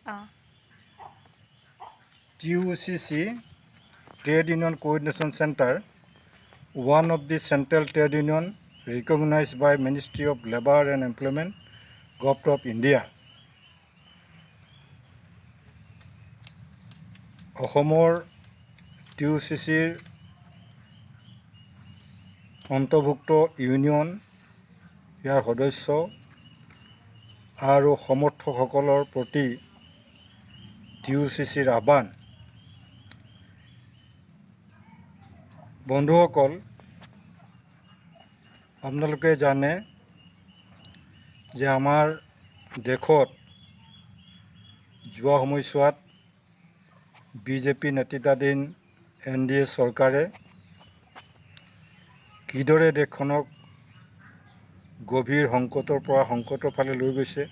অঁ TUCC Trade Union Coordination Center, one of the central trade union recognized by Ministry of Labour and Employment, Government of India. অসমৰ TUCCৰ অন্তৰ্ভুক্ত union, ইয়াৰ সদস্য আৰু সমৰ্থকসকলৰ প্ৰতি TUCCৰ আহ্বান। বন্ধুসকল, আপোনালোকে জানে যে আমাৰ দেশত যোৱা সময়ছোৱাত BJP নেতৃত্বাধীন NDA চৰকাৰে কিদৰে দেশখনক গভীৰ সংকটৰ পৰা সংকটৰ ফালে লৈ গৈছে।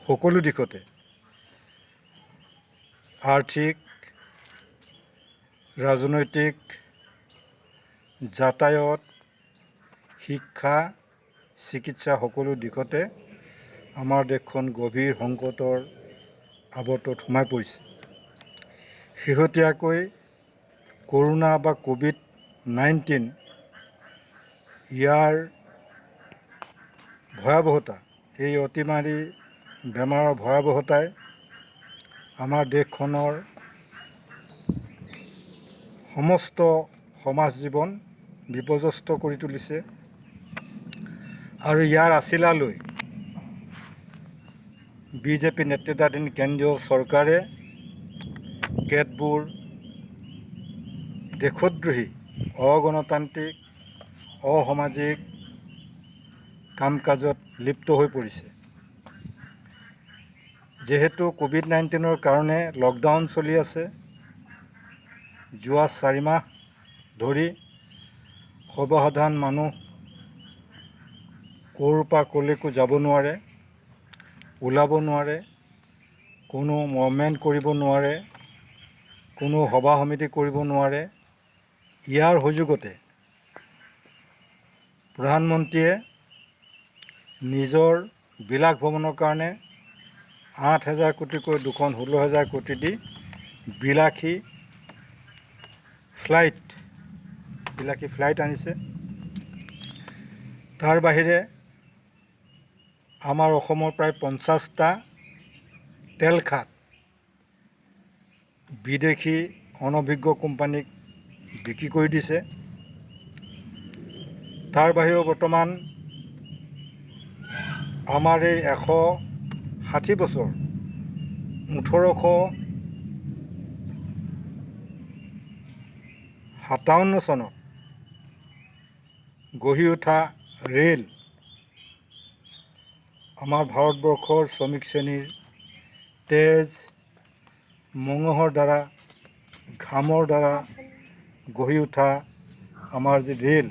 সকলো দিশতে আৰ্থিক, ৰাজনৈতিক, যাতায়াত, শিক্ষা, চিকিৎসা সকলো দিশতে আমাৰ দেশখন গভীৰ সংকটৰ আৱৰ্তত সোমাই পৰিছে। শেহতীয়াকৈ কৰোনা বা COVID-19 ইয়াৰ ভয়াৱহতা, এই অতিমাৰী বেমাৰৰ ভয়াৱহতাই আমাৰ দেশখনৰ সমস্ত সমাজ জীৱন বিপৰ্যস্ত কৰি তুলিছে আৰু ইয়াৰ আছিলালৈ BJP নেতৃত্বাধীন কেন্দ্ৰীয় চৰকাৰে কেতবোৰ দেশদ্ৰোহী, অগণতান্ত্ৰিক, অসামাজিক কাম কাজত লিপ্ত হৈ পৰিছে। যিহেতু COVID-19ৰ কাৰণে লকডাউন চলি আছে, যোৱা 4 মাহ ধৰি সৰ্বসাধাৰণ মানুহ ক'ৰ পৰা ক'লৈকো যাব নোৱাৰে, ওলাব নোৱাৰে, কোনো মুভমেণ্ট কৰিব নোৱাৰে, কোনো সভা সমিতি কৰিব নোৱাৰে। ইয়াৰ সুযোগতে প্ৰধানমন্ত্ৰীয়ে নিজৰ বিলাস ভ্ৰমণৰ কাৰণে 8,000 কোটিকৈ 216,000 কোটি দি বিলাসী ফ্লাইট আনিছে। তাৰ বাহিৰে আমাৰ অসমৰ প্ৰায় 50টা তেল খাত বিদেশী অনভিজ্ঞ কোম্পানীক বিক্ৰী কৰি দিছে। তাৰ বাহিৰেও বৰ্তমান আমাৰ এই 160 বছৰ 1857 চনত গঢ়ি উঠা ৰেল আমাৰ ভাৰতবৰ্ষৰ শ্ৰমিক শ্ৰেণীৰ তেজ মঙহৰ দ্বাৰা, ঘামৰ দ্বাৰা গঢ়ি উঠা আমাৰ যি ৰেল,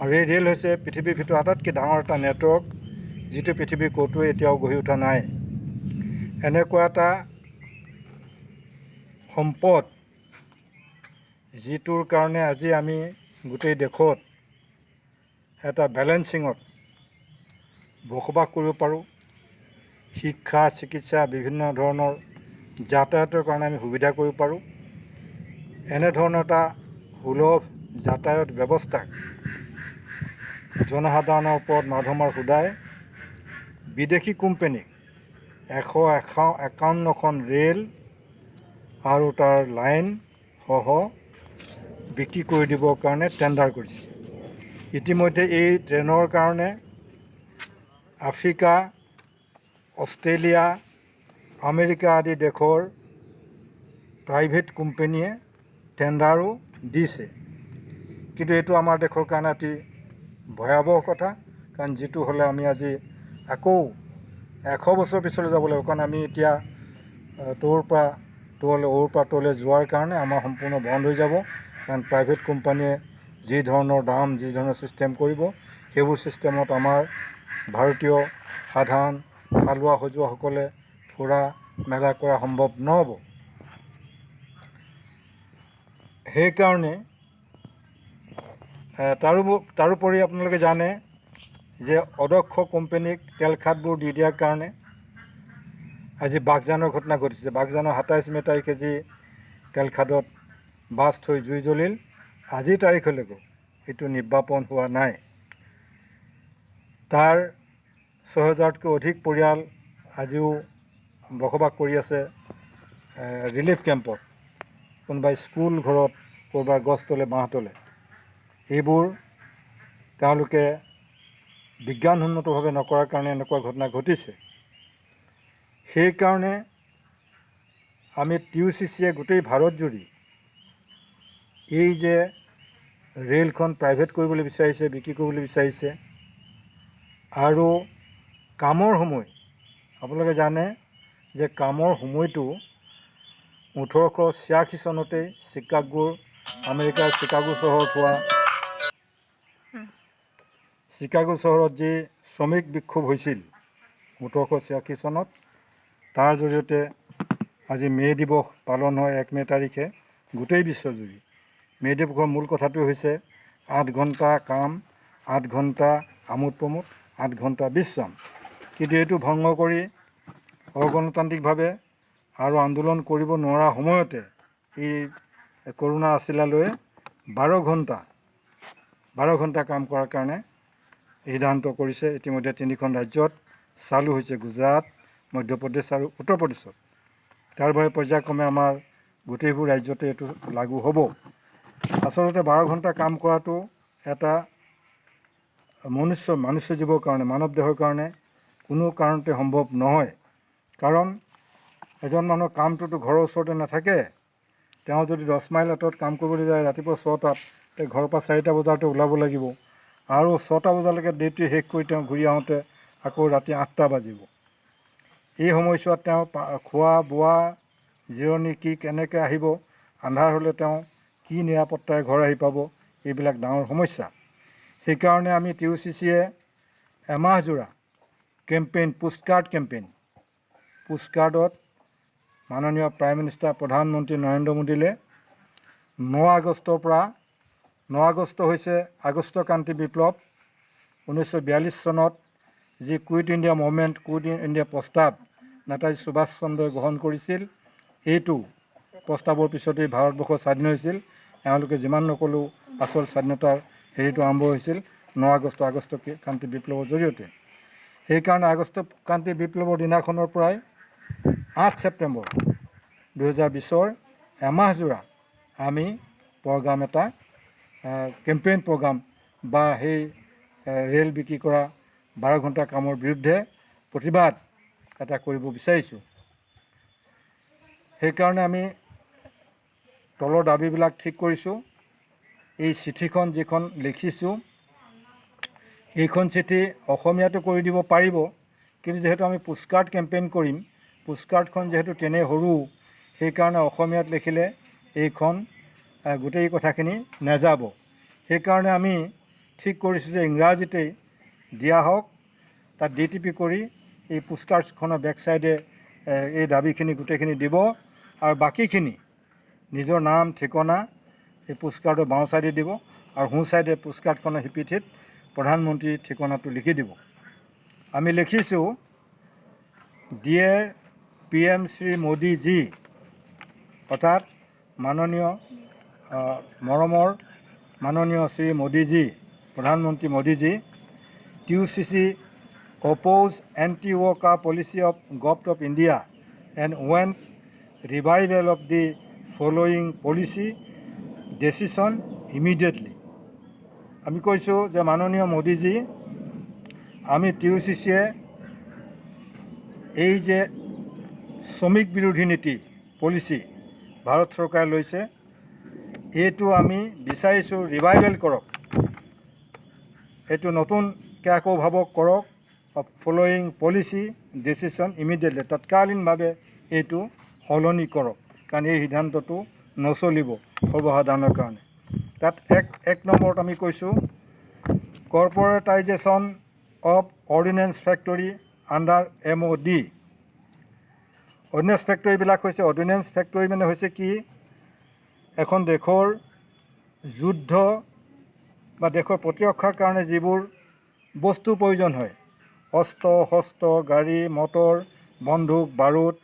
আৰু এই ৰেল হৈছে পৃথিৱীৰ ভিতৰত আটাইতকৈ ডাঙৰ এটা নেটৱৰ্ক, যিটো পৃথিৱীৰ ক'তোৱে এতিয়াও গঢ়ি উঠা নাই। এনেকুৱা এটা সম্পদ, যিটোৰ কাৰণে আজি আমি গোটেই দেশত এটা বেলেঞ্চিঙত বসবাস কৰিব পাৰোঁ। শিক্ষা, চিকিৎসা, বিভিন্ন ধৰণৰ যাতায়াতৰ কাৰণে আমি সুবিধা কৰিব পাৰোঁ। এনেধৰণৰ এটা সুলভ যাতায়াত ব্যৱস্থাক জনসাধাৰণৰ ওপৰত মাধমাৰ সুদাই বিদেশী কোম্পানীক 151খন ৰেল আৰু তাৰ লাইন সহ বিক্ৰী কৰি দিবৰ কাৰণে টেণ্ডাৰ কৰিছে। ইতিমধ্যে এই ট্ৰেইনৰ কাৰণে আফ্ৰিকা, অষ্ট্ৰেলিয়া, আমেৰিকা আদি দেশৰ প্ৰাইভেট কোম্পানীয়ে টেণ্ডাৰো দিছে। কিন্তু এইটো আমাৰ দেশৰ কাৰণে অতি ভয়াৱহ কথা, কাৰণ যিটো হ'লে আমি আজি আকৌ 100 বছৰ পিছলৈ যাব লাগিব। কাৰণ আমি এতিয়া তোৰ পৰা তলৈ যোৱাৰ কাৰণে আমাৰ সম্পূৰ্ণ বন্ধ হৈ যাব। কাৰণ প্ৰাইভেট কোম্পানীয়ে যি ধৰণৰ দাম, যি ধৰণৰ ছিষ্টেম কৰিব, সেইবোৰ ছিষ্টেমত আমাৰ ভাৰতীয় সাধাৰণ হালোৱা সজুৱাসকলে ফুৰা মেলা কৰা সম্ভৱ নহ'ব। সেইকাৰণে তাৰোপৰি আপোনালোকে জানে যে অদক্ষ কোম্পানীক তেল খাতবোৰ দি দিয়াৰ কাৰণে আজি বাগজানৰ ঘটনা ঘটিছে। বাগজানৰ ২৭ মে তাৰিখে যি তেলখাদত বাছ থৈ জুই জ্বলিল, আজিৰ তাৰিখলৈকে এইটো নিৰ্বাপন হোৱা নাই। তাৰ ৬,০০০তকৈ অধিক পৰিয়াল আজিও বসবাস কৰি আছে ৰিলিফ কেম্পত, কোনোবাই স্কুল ঘৰত, ক'ৰবাৰ গছ তলে বাঁহ তলে। এইবোৰ তেওঁলোকে বিজ্ঞানসন্মতভাৱে নকৰাৰ কাৰণে এনেকুৱা ঘটনা ঘটিছে। সেইকাৰণে আমি TUCCয়ে গোটেই ভাৰতজুৰি এই যে ৰে'লখন প্ৰাইভেট কৰিবলৈ বিচাৰিছে, বিক্ৰী কৰিবলৈ বিচাৰিছে, আৰু কামৰ সময়, আপোনালোকে জানে যে কামৰ সময়টো 1886 চনতেই আমেৰিকাৰ চিকাগো চহৰত যি শ্ৰমিক বিক্ষোভ হৈছিল 1886 চনত, তাৰ জৰিয়তে আজি মে' দিৱস পালন হয় 1 মে তাৰিখে গোটেই বিশ্বজুৰি। মে' দিৱসৰ মূল কথাটো হৈছে 8 ঘণ্টা কাম, 8 ঘণ্টা আমোদ প্ৰমোদ, 8 ঘণ্টা বিশ্ৰাম। কিন্তু এইটো ভংগ কৰি অগণতান্ত্ৰিকভাৱে আৰু আন্দোলন কৰিব নোৱাৰা সময়তে এই কৰোণা আছিলালৈ 12 ঘণ্টা কাম কৰাৰ কাৰণে সিদ্ধান্ত কৰিছে। ইতিমধ্যে 3খন ৰাজ্যত চালু হৈছে, গুজৰাট, মধ্যপ্ৰদেশ আৰু উত্তৰ প্ৰদেশত। তাৰ বাবে পৰ্যায়ক্ৰমে আমাৰ গোটেইবোৰ ৰাজ্যতে এইটো লাগু হ'ব। আচলতে 12 ঘণ্টা কাম কৰাটো এটা মনুষ্য জীৱৰ কাৰণে, মানৱ দেহৰ কাৰণে কোনো কাৰণতে সম্ভৱ নহয়। কাৰণ এজন মানুহৰ কামটোতো ঘৰৰ ওচৰতে নাথাকে। তেওঁ যদি 10 মাইল আঁতৰত কাম কৰিবলৈ যায় ৰাতিপুৱা 6টাত, তে ঘৰৰ পৰা 4টা বজাতে ওলাব লাগিব, আৰু 6টা বজালৈকে ডিউটি শেষ কৰি তেওঁ ঘূৰি আহোঁতে আকৌ ৰাতি 8টা বাজিব। এই সময়ছোৱাত তেওঁ খোৱা বোৱা, জিৰণি কেনেকৈ আহিব, আন্ধাৰ হ'লে তেওঁ কি নিৰাপত্তাৰে ঘৰ আহি পাব, এইবিলাক ডাঙৰ সমস্যা। সেইকাৰণে আমি TUCCয়ে এমাহজোৰা কেম্পেইন, পোষ্টকাৰ্ডত মাননীয় প্ৰাইম মিনিষ্টাৰ প্ৰধানমন্ত্ৰী নৰেন্দ্ৰ মোদীলৈ 9 আগষ্টৰ পৰা, 9 আগষ্ট হৈছে আগষ্ট ক্ৰান্তি বিপ্লৱ। 1942 চনত যি quit India movement, quit India প্ৰস্তাৱ নেতাজী সুভাষ চন্দ্ৰই গ্ৰহণ কৰিছিল, এইটো প্ৰস্তাৱৰ পিছতেই ভাৰতবৰ্ষ স্বাধীন হৈছিল। এওঁলোকে যিমান নক'লেও আচল স্বাধীনতাৰ হেৰিটো আৰম্ভ হৈছিল 9 আগষ্ট ক্ৰান্তি বিপ্লৱৰ জৰিয়তে। সেইকাৰণে আগষ্ট ক্ৰান্তি বিপ্লৱৰ দিনাখনৰ পৰাই 8 ছেপ্টেম্বৰ 2020 এমাহজোৰা আমি প্ৰগ্ৰাম এটা, কেম্পেইন প্ৰগ্ৰাম বা সেই ৰে'ল বিক্ৰী কৰা 12 ঘণ্টা কামৰ বিৰুদ্ধে প্ৰতিবাদ এটা কৰিব বিচাৰিছোঁ। সেইকাৰণে আমি তলৰ দাবীবিলাক ঠিক কৰিছোঁ। এই চিঠিখন যিখন লিখিছোঁ, এইখন চিঠি অসমীয়াতো কৰি দিব পাৰিব, কিন্তু যিহেতু আমি পোষ্টকাৰ্ড কেম্পেইন কৰিম, পোষ্টকাৰ্ডখন যিহেতু তেনেই সৰু, সেইকাৰণে অসমীয়াত লিখিলে এইখন গোটেই কথাখিনি নাযাব। সেইকাৰণে আমি ঠিক কৰিছোঁ যে ইংৰাজীতেই দিয়া হওক, তাত DTP কৰি এই পোষ্টকাৰ্ডখনৰ বেক চাইডে এই দাবীখিনি গোটেইখিনি দিব, আৰু বাকীখিনি নিজৰ নাম ঠিকনা এই পোষ্টকাৰ্ডৰ বাওঁ চাইডে দিব, আৰু সোঁ চাইডে পোষ্টকাৰ্ডখনৰ সিপিঠিত প্ৰধানমন্ত্ৰীৰ ঠিকনাটো লিখি দিব। আমি লিখিছোঁ, ডিয়েৰ PM শ্ৰী মোদীজী, অৰ্থাৎ মৰমৰ মাননীয় শ্ৰী মোদীজী, প্ৰধানমন্ত্ৰী Modiji, TUCC oppose anti-worker policy of Government of India and want revival of the following policy decision immediately. আমি কৈছোঁ যে মাননীয় মোদীজী, আমি TUCCয়ে এই যে শ্ৰমিক বিৰোধী নীতি পলিচি ভাৰত চৰকাৰে লৈছে, এইটো আমি বিচাৰিছোঁ ৰিভাইভেল কৰক, এইটো নতুনকৈ আকৌ ভাবক কৰক, ফল'য়িং পলিচি ডিচিশ্যন ইমিডিয়েটলি, তৎকালীনভাৱে এইটো সলনি কৰক, কাৰণ এই সিদ্ধান্তটো নচলিব সৰ্বসাধাৰণৰ কাৰণে। তাত এক নম্বৰত আমি কৈছোঁ, corporatisation of ordnance factory under MOD। Ordnance ফেক্টৰীবিলাক হৈছে, অৰ্ডিনেন্স ফেক্টৰী মানে হৈছে কি, এখন দেশৰ যুদ্ধ বা দেশৰ প্ৰতিৰক্ষাৰ কাৰণে যিবোৰ বস্তুৰ প্ৰয়োজন হয়, অস্ত্ৰ শস্ত্ৰ, গাড়ী মটৰ, বন্দুক বাৰুদ,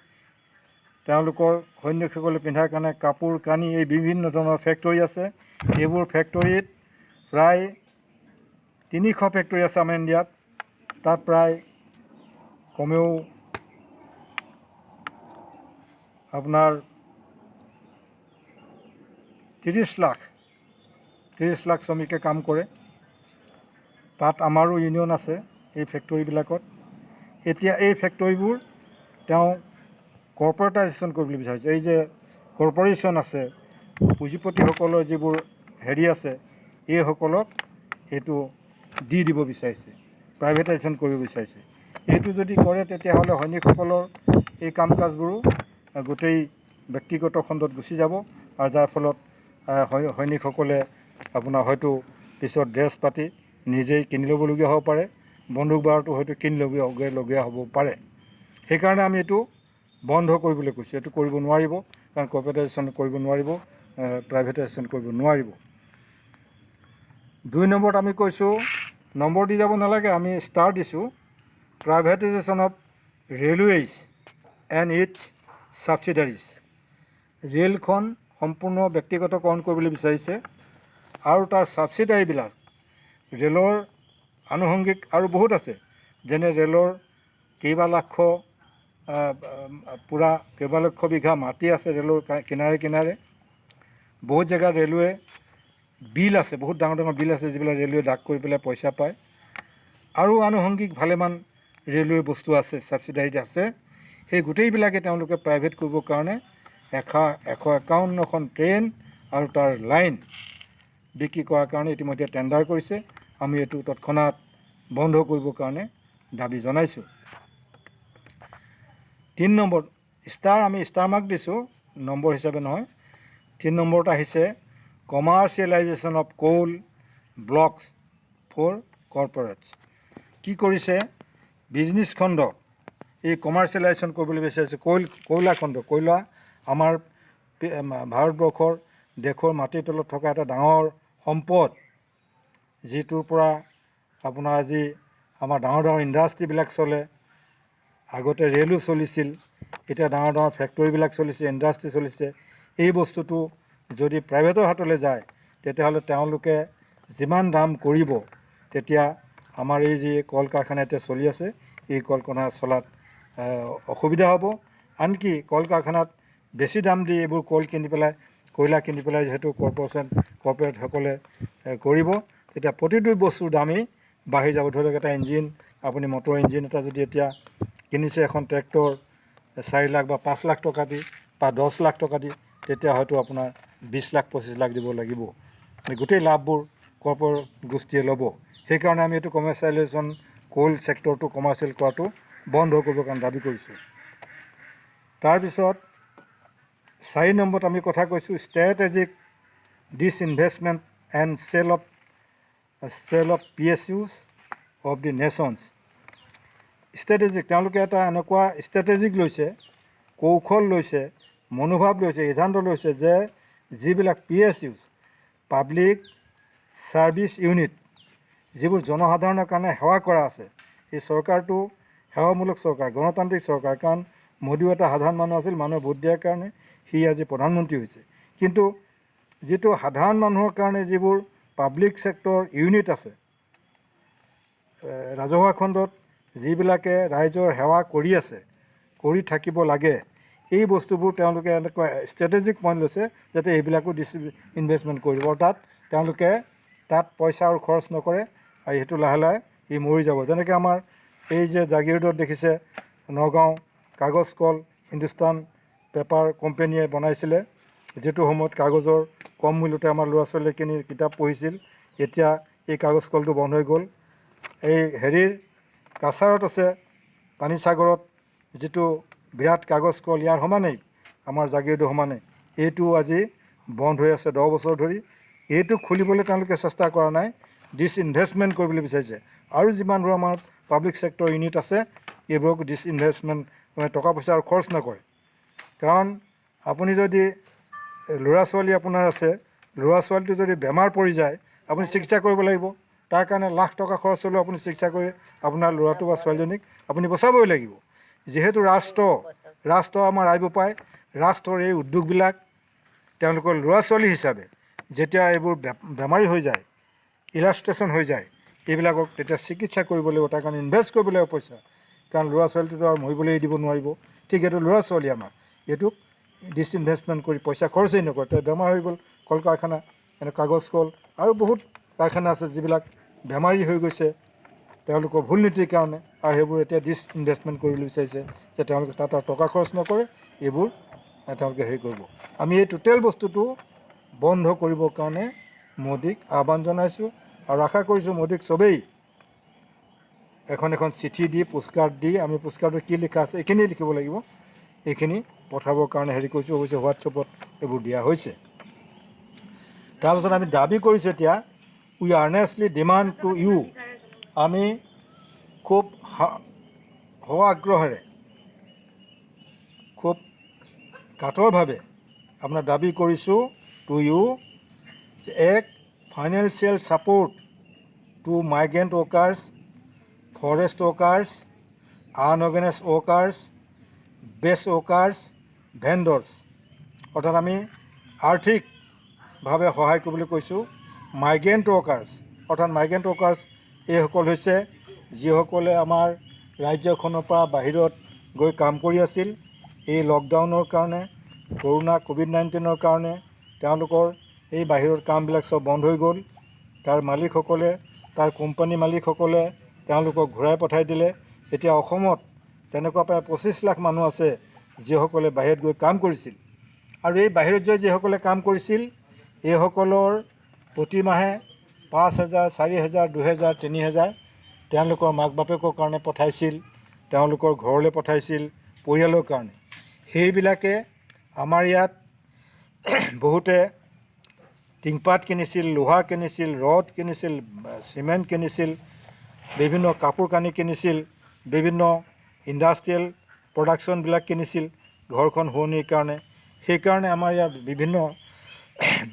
তেওঁলোকৰ সৈনিকসকলে পিন্ধাৰ কাৰণে কাপোৰ কানি, এই বিভিন্ন ধৰণৰ ফেক্টৰী আছে। এইবোৰ ফেক্টৰীত প্ৰায় 300 ফেক্টৰী আছে আমাৰ ইণ্ডিয়াত। তাত প্ৰায় কমেও আপোনাৰ 30 লাখ শ্ৰমিকে কাম কৰে। তাত আমাৰো ইউনিয়ন আছে এই ফেক্টৰীবিলাকত। এতিয়া এই ফেক্টৰীবোৰ তেওঁ কৰ্পৰেটাইজেশ্যন কৰিবলৈ বিচাৰিছে। এই যে কৰ্পৰেশ্যন আছে, পুঁজিপতিসকলৰ যিবোৰ হেৰি আছে, এইসকলক এইটো দি দিব বিচাৰিছে, প্ৰাইভেটাইজেশ্যন কৰিব বিচাৰিছে। এইটো যদি কৰে তেতিয়াহ'লে সৈনিকসকলৰ এই কাম কাজবোৰো গোটেই ব্যক্তিগত খণ্ডত গুচি যাব, আৰু যাৰ ফলত সৈনিকসকলে আপোনাৰ হয়তো পিছত ড্ৰেছ পাতি নিজেই কিনি ল'বলগীয়া হ'ব পাৰে, বন্দুক বাৰুতো হয়তো কিনি ল'বলগীয়া হ'ব পাৰে। সেইকাৰণে আমি এইটো বন্ধ কৰিবলৈ কৈছোঁ। এইটো কৰিব নোৱাৰিব, কাৰণ কৰ্পৰেটাইজেশ্যন কৰিব নোৱাৰিব, প্ৰাইভেটাইজেশ্যন কৰিব নোৱাৰিব। 2 নম্বৰত আমি কৈছোঁ, নম্বৰ দি যাব নালাগে, আমি ষ্টাৰ দিছোঁ, privatisation of railways and it's ছাবচিডাৰিজ। ৰেলখন সম্পূৰ্ণ ব্যক্তিগতকৰণ কৰিবলৈ বিচাৰিছে, আৰু তাৰ ছাবচিডাৰীবিলাক ৰেলৰ আনুষংগিক আৰু বহুত আছে। যেনে ৰেলৰ কেইবা লক্ষ বিঘা মাটি আছে ৰেলৰ কিনাৰে কিনাৰে। বহুত জেগাত ৰেলৱে বিল আছে, বহুত ডাঙৰ ডাঙৰ বিল আছে, যিবিলাক ৰেলৱে ডাক কৰি পেলাই পইচা পায়। আৰু আনুষংগিক ভালেমান ৰেলৱে বস্তু আছে, ছাবচিডাৰীত আছে। সেই গোটেইবিলাকে তেওঁলোকে প্ৰাইভেট কৰিবৰ কাৰণে 151খন ট্ৰেইন আৰু তাৰ লাইন বিক্ৰী কৰাৰ কাৰণে ইতিমধ্যে টেণ্ডাৰ কৰিছে। আমি এইটো তৎক্ষণাত বন্ধ কৰিবৰ কাৰণে দাবী জনাইছোঁ। 3 নম্বৰ ষ্টাৰ, আমি ষ্টাৰ মাৰ্ক দিছোঁ, নম্বৰ হিচাপে নহয়। 3 নম্বৰত আহিছে কমাৰ্চিয়েলাইজেশ্যন অফ কোল ব্লকছ ফৰ কৰ্পৰেটছ। কি কৰিছে, বিজনেছ খণ্ড এই কমাৰ্চিয়েলাইজেশ্যন কৰিবলৈ বিচাৰিছে। কয়লা খণ্ড, কয়লা আমাৰ ভাৰতবৰ্ষৰ দেশৰ মাটিৰ তলত থকা এটা ডাঙৰ সম্পদ, যিটোৰ পৰা আপোনাৰ আজি আমাৰ ডাঙৰ ডাঙৰ ইণ্ডাষ্ট্ৰীবিলাক চলে। আগতে ৰেলো চলিছিল, এতিয়া ডাঙৰ ডাঙৰ ফেক্টৰীবিলাক চলিছে, ইণ্ডাষ্ট্ৰী চলিছে। এই বস্তুটো যদি প্ৰাইভেটৰ হাতলৈ যায়, তেতিয়াহ'লে তেওঁলোকে যিমান দাম কৰিব, তেতিয়া আমাৰ এই যি কল কাৰখানা এতিয়া চলি আছে, এই কল কাৰখানা চলাত অসুবিধা হ'ব। আনকি কল কাৰখানাত বেছি দাম দি এইবোৰ কয়লা কিনি পেলাই যিহেতু কৰ্পৰেটসকলে কৰিব, তেতিয়া প্ৰতিটো বস্তুৰ দামেই বাঢ়ি যাব। ধৰি লওক এটা ইঞ্জিন, আপুনি মটৰ ইঞ্জিন এটা যদি এতিয়া কিনিছে এখন ট্ৰেক্টৰ 4 লাখ বা 5 লাখ টকা দি বা 10 লাখ টকা দি, তেতিয়া হয়তো আপোনাৰ 20 লাখ 25 লাখ দিব লাগিব। গোটেই লাভবোৰ কৰ্পৰেট গোষ্ঠীয়ে ল'ব। সেইকাৰণে আমি এইটো কমাৰ্চিয়েলাইজেশ্যন, কোল ছেক্টৰটো কমাৰ্চিয়েল কৰাটো বন্ধ কৰিবৰ কাৰণে দাবী কৰিছোঁ। তাৰপিছত 4 নম্বৰত আমি কথা কৈছোঁ strategic disinvestment and sale of PSUs of the nations. Strategic, তেওঁলোকে এটা এনেকুৱা ষ্ট্ৰেটেজিক লৈছে, কৌশল লৈছে, মনোভাৱ লৈছে, সিদ্ধান্ত লৈছে যে যিবিলাক PSUs, পাব্লিক ছাৰ্ভিচ ইউনিট, যিবোৰ জনসাধাৰণৰ কাৰণে সেৱা কৰা আছে, এই চৰকাৰটো সেৱামূলক চৰকাৰ, গণতান্ত্ৰিক চৰকাৰ। কাৰণ মোদীও এটা সাধাৰণ মানুহ আছিল, মানুহে ভোট দিয়াৰ কাৰণে সি আজি প্ৰধানমন্ত্ৰী হৈছে। কিন্তু যিটো সাধাৰণ মানুহৰ কাৰণে যিবোৰ পাব্লিক ছেক্টৰ ইউনিট আছে, ৰাজহুৱা খণ্ডত যিবিলাকে ৰাইজৰ সেৱা কৰি আছে, কৰি থাকিব লাগে, এই বস্তুবোৰ তেওঁলোকে এনেকুৱা ষ্ট্ৰেটেজিক পইণ্ট লৈছে যাতে এইবিলাকো ইনভেষ্টমেণ্ট কৰিব। অৰ্থাৎ তেওঁলোকে তাত পইচা আৰু খৰচ নকৰে, আৰু সেইটো লাহে লাহে ই মৰি যাব। যেনেকৈ আমাৰ এই যে জাগিৰোডত দেখিছে, নগাঁও কাগজ কল হিন্দুস্তান পেপাৰ কোম্পেনীয়ে বনাইছিলে, যিটো সময়ত কাগজৰ কম মূল্যতে আমাৰ ল'ৰা ছোৱালীয়ে কিনি কিতাপ পঢ়িছিল। এতিয়া এই কাগজ কলটো বন্ধ হৈ গ'ল। এই হেৰিৰ কাছাৰত আছে, পানীসাগৰত যিটো বিৰাট কাগজ কল, ইয়াৰ সমানেই আমাৰ জাগিৰোডৰ সমানেই, এইটো আজি বন্ধ হৈ আছে 10 বছৰ ধৰি। এইটো খুলিবলৈ তেওঁলোকে চেষ্টা কৰা নাই, ডিছইনভেষ্টমেণ্ট কৰিবলৈ বিচাৰিছে। আৰু যিমানবোৰ আমাৰ পাব্লিক ছেক্টৰ ইউনিট আছে, এইবোৰক ডিছইনভেষ্টমেণ্ট, মানে টকা পইচা আৰু খৰচ নকৰে। কাৰণ আপুনি যদি ল'ৰা ছোৱালী আপোনাৰ আছে, ল'ৰা ছোৱালীটো যদি বেমাৰ পৰি যায়, আপুনি চিকিৎসা কৰিব লাগিব। তাৰ কাৰণে লাখ টকা খৰচ হ'লেও আপুনি চিকিৎসা কৰি আপোনাৰ ল'ৰাটো বা ছোৱালীজনীক আপুনি বচাবই লাগিব। যিহেতু ৰাষ্ট্ৰ আমাৰ আহিব পায়, ৰাষ্ট্ৰৰ এই উদ্যোগবিলাক তেওঁলোকৰ ল'ৰা ছোৱালী হিচাপে যেতিয়া এইবোৰ বেমাৰী হৈ যায়, ইলাষ্ট্ৰেশ্যন হৈ যায়, এইবিলাকক তেতিয়া চিকিৎসা কৰিব লাগিব, তাৰ কাৰণে ইনভেষ্ট কৰিব লাগিব পইচা, কাৰণ ল'ৰা ছোৱালীটোতো আৰু মৰিবলৈ দিব নোৱাৰিব। ঠিক এইটো ল'ৰা ছোৱালী আমাৰ, এইটোক ডিছইনভেষ্টমেণ্ট কৰি পইচা খৰচেই নকৰে, তেওঁ বেমাৰ হৈ গ'ল, কল কাৰখানা, এনে কাগজ কল আৰু বহুত কাৰখানা আছে যিবিলাক বেমাৰী হৈ গৈছে তেওঁলোকৰ ভুল নীতিৰ কাৰণে, আৰু সেইবোৰ এতিয়া ডিছইনভেষ্টমেণ্ট কৰিবলৈ বিচাৰিছে যে তেওঁলোকে তাত আৰু টকা খৰচ নকৰে, এইবোৰ তেওঁলোকে হেৰি কৰিব। আমি এই টোটেল বস্তুটো বন্ধ কৰিবৰ কাৰণে মোদীক আহ্বান জনাইছোঁ, আৰু আশা কৰিছোঁ মোদীক চবেই এখন চিঠি দি পোষ্টকাৰ্ড দি, আমি পোষ্টকাৰ্ডত কি লিখা আছে এইখিনি লিখিব লাগিব, এইখিনি পঠাবৰ কাৰণে হেৰি কৰিছোঁ। অৱশ্যে হোৱাটছএপত এইবোৰ দিয়া হৈছে। তাৰপিছত আমি দাবী কৰিছোঁ এতিয়া, we earnestly demand to you, আমি খুব আগ্ৰহেৰে খুব কাতৰভাৱে আপোনাৰ দাবী কৰিছোঁ টু ইউ, এক financial support to migrant workers, forest workers, unorganised workers, best workers, vendors, অৰ্থাৎ আমি আৰ্থিকভাৱে সহায় কৰিবলৈ কৈছোঁ। মাইগ্ৰেণ্ট ৱৰ্কাৰ্ছ, অৰ্থাৎ মাইগ্ৰেণ্ট ৱৰ্কাৰ্ছ এইসকল হৈছে যিসকলে আমাৰ ৰাজ্যখনৰ পৰা বাহিৰত গৈ কাম কৰি আছিল। এই লকডাউনৰ কাৰণে, ক'ভিড-19ৰ কাৰণে তেওঁলোকৰ এই বাহিৰৰ কামবিলাক চব বন্ধ হৈ গ'ল। তাৰ মালিকসকলে, তাৰ কোম্পানী মালিকসকলে তেওঁলোকক ঘূৰাই পঠাই দিলে। এতিয়া অসমত তেনেকুৱা প্ৰায় 25 লাখ মানুহ আছে যিসকলে বাহিৰত গৈ কাম কৰিছিল, আৰু এই বাহিৰত গৈ যিসকলে কাম কৰিছিল এইসকলৰ প্ৰতিমাহে 5,000, 4,000, 2,000, 3,000 তেওঁলোকৰ মাক বাপেকৰ কাৰণে পঠাইছিল, তেওঁলোকৰ ঘৰলৈ পঠাইছিল, পৰিয়ালৰ কাৰণে। সেইবিলাকে আমাৰ ইয়াত বহুতে টিংপাত কিনিছিল, লোহা কিনিছিল, ৰড কিনিছিল, চিমেণ্ট কিনিছিল, বিভিন্ন কাপোৰ কানি কিনিছিল, বিভিন্ন ইণ্ডাষ্ট্ৰিয়েল প্ৰডাকশ্যনবিলাক কিনিছিল ঘৰখন শুৱনিৰ কাৰণে। সেইকাৰণে আমাৰ ইয়াত বিভিন্ন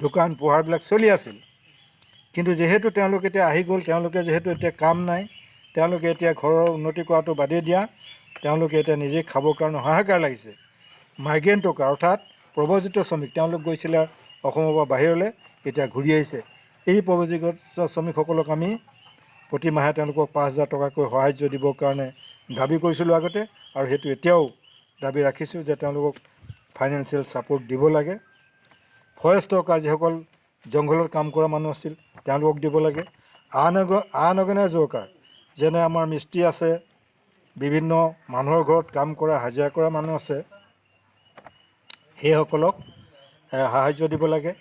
দোকান পোহাৰবিলাক চলি আছিল। কিন্তু যিহেতু তেওঁলোক এতিয়া আহি গ'ল, তেওঁলোকে যিহেতু এতিয়া কাম নাই, তেওঁলোকে এতিয়া ঘৰৰ উন্নতি কৰাটো বাদেই দিয়া, তেওঁলোকে এতিয়া নিজে খাবৰ কাৰণে হাহাকাৰ লাগিছে। মাইগ্ৰেণ্ট ৱৰ্কাৰ অৰ্থাৎ প্ৰব্ৰজিত শ্ৰমিক, তেওঁলোক গৈছিলে অসমৰ পৰা বাহিৰলৈ, এতিয়া ঘূৰি আহিছে। এই প্ৰব্ৰজিত শ্ৰমিকসকলক আমি প্ৰতিমাহে তেওঁলোকক 5,000 টকাকৈ সাহাৰ্য দিবৰ কাৰণে দাবী কৰিছিলোঁ আগতে, আৰু সেইটো এতিয়াও দাবী ৰাখিছোঁ যে তেওঁলোকক ফাইনেন্সিয়েল ছাপোৰ্ট দিব লাগে। ফৰেষ্ট ৱৰ্কাৰ, যিসকল জংঘলত কাম কৰা মানুহ আছিল, তেওঁলোকক দিব লাগে। আনঅৰ্গেনাইজড ৱৰ্কাৰ, যেনে আমাৰ মিস্ত্ৰী আছে, বিভিন্ন মানুহৰ ঘৰত কাম কৰা, হাজিৰা কৰা মানুহ আছে, সেইসকলক সাহাৰ্য দিব লাগে।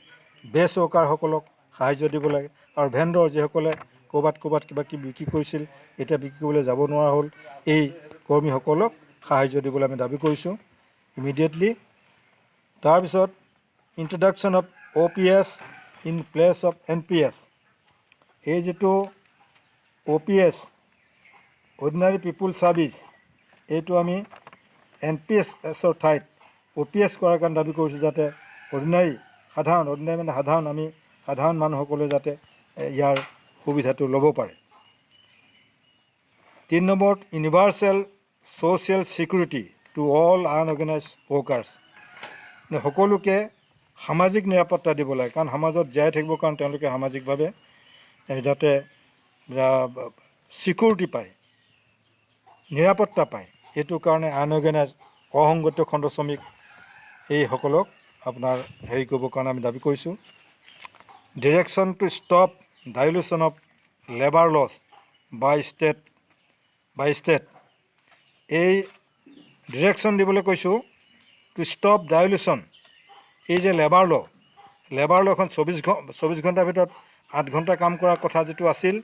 বেষ্ট ৱৰ্কাৰসকলক সাহাৰ্য দিব লাগে। আৰু ভেণ্ডৰ, যিসকলে ক'ৰবাত কিবা কিবি বিক্ৰী কৰিছিল, এতিয়া বিক্ৰী কৰিবলৈ যাব নোৱাৰা হ'ল, এই কৰ্মীসকলক সাহাৰ্য দিবলৈ আমি দাবী কৰিছোঁ ইমিডিয়েটলি। তাৰপিছত introduction of OPS in place of NPS, এই যিটো OPS অৰ্ডিনাৰী পিপুল ছাৰ্ভিচ, এইটো আমি NPSৰ ঠাইত OPS কৰাৰ কাৰণে দাবী কৰিছোঁ, যাতে অৰ্ডিনাৰী মানে সাধাৰণ মানুহসকলে যাতে ইয়াৰ সুবিধাটো ল'ব পাৰে। 3 নম্বৰত universal social security to all unorganised workers, সকলোকে সামাজিক নিৰাপত্তা দিব লাগে, কাৰণ সমাজত জীয়াই থাকিবৰ কাৰণে তেওঁলোকে সামাজিকভাৱে যাতে ছিকিউৰিটি পায়, নিৰাপত্তা পায়, এইটো কাৰণে আনঅৰ্গেনাইজ অসংগঠিত খণ্ড শ্ৰমিক এইসকলক আপোনাৰ হেৰি কৰিবৰ কাৰণে আমি দাবী কৰিছোঁ। Direction to stop dilution of labour laws by state, এই ডিৰেকশ্যন দিবলৈ কৈছোঁ টু ষ্টপ ডাইলুশ্যন। এই যে লেবাৰ ল'খন 24 ঘণ্টাৰ ভিতৰত 8 ঘণ্টা কাম কৰাৰ কথা যিটো আছিল,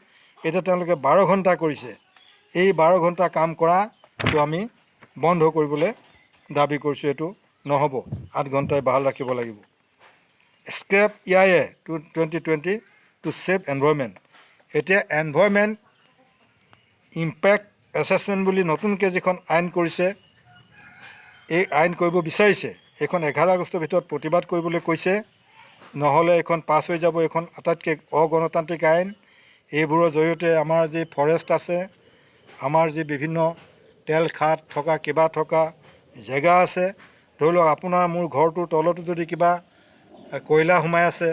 এতিয়া তেওঁলোকে 12 ঘণ্টা কৰিছে। এই 12 ঘণ্টা কাম কৰাটো আমি বন্ধ কৰিবলৈ দাবী কৰিছোঁ। এইটো নহ'ব, 8 ঘণ্টাই বাহাল ৰাখিব লাগিব। Scrap EIA 2020 to save environment, এতিয়া এনভাইৰনমেণ্ট ইম্পেক্ট এছেছমেণ্ট বুলি নতুনকৈ যিখন আইন কৰিছে, এই আইন কৰিব বিচাৰিছে, এইখন 11 আগষ্টৰ ভিতৰত প্ৰতিবাদ কৰিবলৈ কৈছে, নহ'লে এইখন পাছ হৈ যাব। এইখন আটাইতকৈ অগণতান্ত্ৰিক আইন। এইবোৰৰ জৰিয়তে আমাৰ যি ফৰেষ্ট আছে, আমাৰ যি বিভিন্ন তেল খাট থকা কিবা থকা জেগা আছে। ধৰি লওক আপোনাৰ মোৰ ঘৰটোৰ তলতো যদি কিবা কয়লা সোমাই আছে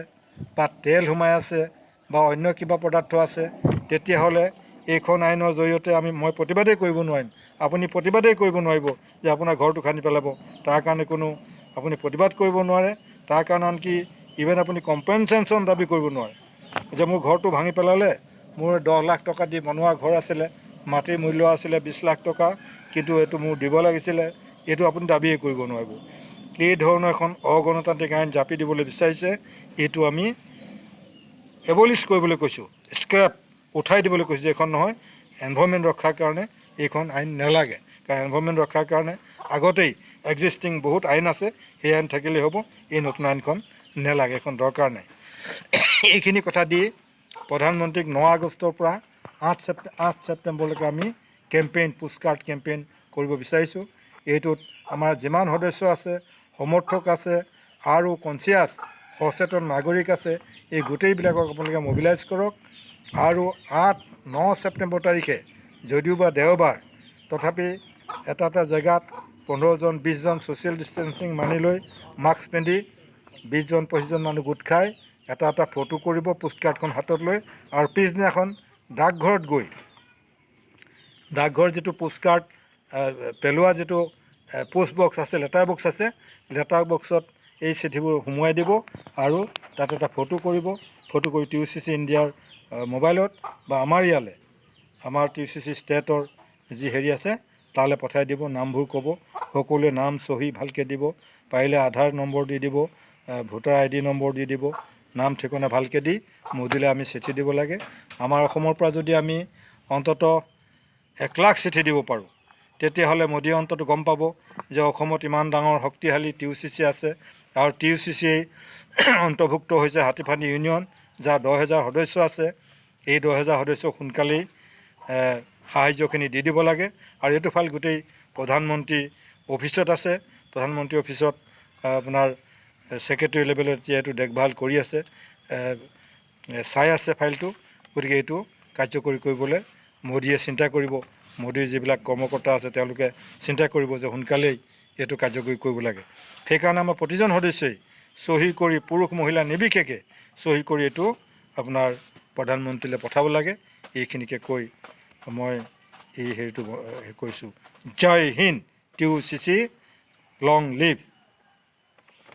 বা তেল সোমাই আছে বা অন্য কিবা পদাৰ্থ আছে, তেতিয়াহ'লে এইখন আইনৰ জৰিয়তে মই প্ৰতিবাদেই কৰিব নোৱাৰিম। আপুনি প্ৰতিবাদেই কৰিব নোৱাৰিব যে আপোনাৰ ঘৰটো খান্দি পেলাব। তাৰ কাৰণে কোনো আপুনি প্ৰতিবাদ কৰিব নোৱাৰে। তাৰ কাৰণে আনকি ইভেন আপুনি কম্পেনচেশ্যন দাবী কৰিব নোৱাৰে যে মোৰ ঘৰটো ভাঙি পেলালে, মোৰ 10 লাখ টকা দি বনোৱা ঘৰ আছিলে, মাটিৰ মূল্য আছিলে 20 লাখ টকা, কিন্তু এইটো মোৰ দিব লাগিছিলে, এইটো আপুনি দাবীয়ে কৰিব নোৱাৰিব। এই ধৰণৰ এখন অগণতান্ত্ৰিক আইন জাপি দিবলৈ বিচাৰিছে। এইটো আমি এবলিছ কৰিবলৈ কৈছোঁ, স্ক্ৰেপ উঠাই দিবলৈ কৈছোঁ যে এইখন নহয়। এনভাইৰনমেণ্ট ৰক্ষাৰ কাৰণে এইখন আইন নালাগে, কাৰণ এনভাইৰনমেণ্ট ৰক্ষাৰ কাৰণে আগতেই এক্সিষ্টিং বহুত আইন আছে, সেই আইন থাকিলেই হ'ব। এই নতুন আইনখন নালাগে, এইখন দৰকাৰ নাই। এইখিনি কথা দি প্ৰধানমন্ত্ৰীক 9 আগষ্টৰ পৰা 8 ছেপ্টেম্বৰলৈকে আমি কেম্পেইন, পোষ্টকাৰ্ড কেম্পেইন কৰিব বিচাৰিছোঁ। এইটোত আমাৰ যিমান সদস্য আছে, সমৰ্থক আছে আৰু কনচিয়াছ সচেতন নাগৰিক আছে, এই গোটেইবিলাকক আপোনালোকে মবিলাইজ কৰক। আৰু 8-9 ছেপ্টেম্বৰ তাৰিখে যদিওবা দেওবাৰ, তথাপি এটা জেগাত 15জন 20জন ছ'চিয়েল ডিষ্টেঞ্চিং মানি লৈ মাস্ক পিন্ধি 20জন-25জন মানুহ গোট খাই এটা ফটো কৰিব পোষ্টকাৰ্ডখন হাতত লৈ, আৰু পিছদিনাখন ডাকঘৰত গৈ ডাকঘৰ যিটো পোষ্টকাৰ্ড পেলোৱা যিটো পোষ্ট বক্স আছে, লেটাৰ বক্স আছে, লেটাৰ বক্সত এই চিঠিবোৰ সুমুৱাই দিব আৰু তাত এটা ফটো কৰিব। ফটো কৰি TUCC ইণ্ডিয়াৰ মোবাইলত বা আমাৰ ইয়ালৈ, আমাৰ TUCC ষ্টেটৰ যি হেৰি আছে তালৈ পঠাই দিব। নামবোৰ ক'ব, সকলোৱে নাম চহী ভালকৈ দিব, পাৰিলে আধাৰ নম্বৰ দি দিব, ভোটাৰ ID নম্বৰ দি দিব, নাম ঠিকনা ভালকৈ দি মোদীলৈ আমি চিঠি দিব লাগে। আমাৰ অসমৰ পৰা যদি আমি অন্ততঃ 1 লাখ চিঠি দিব পাৰোঁ, তেতিয়াহ'লে মোদীয়ে অন্ততঃ গম পাব যে অসমত ইমান ডাঙৰ শক্তিশালী TUCC আছে। আৰু TUCC অন্তৰ্ভুক্ত হৈছে হাতীফানী ইউনিয়ন, যাৰ 10,000 সদস্য আছে। এই 10,000 সদস্য সোনকালেই সাহাৰ্যখিনি দি দিব লাগে। আৰু এইটো ফাইল গোটেই প্ৰধানমন্ত্ৰী অফিচত আছে। প্ৰধানমন্ত্ৰী অফিচত আপোনাৰ ছেক্ৰেটেৰী লেভেলত এতিয়া এইটো দেখভাল কৰি আছে, চাই আছে ফাইলটো। গতিকে এইটো কাৰ্যকৰী কৰিবলৈ মোদীয়ে চিন্তা কৰিব, মোদীৰ যিবিলাক কৰ্মকৰ্তা আছে তেওঁলোকে চিন্তা কৰিব যে সোনকালেই এইটো কাৰ্যকৰী কৰিব লাগে। সেইকাৰণে আমাৰ প্ৰতিজন সদস্যই চহী কৰি, পুৰুষ মহিলা নিৰ্বিশেষে চহী কৰি এইটো আপোনাৰ প্ৰধানমন্ত্ৰীলৈ পঠাব লাগে। এইখিনিকে কৈ মই এই হেৰিটো কৰিছোঁ। জয় হিন্দ। TUCC long live.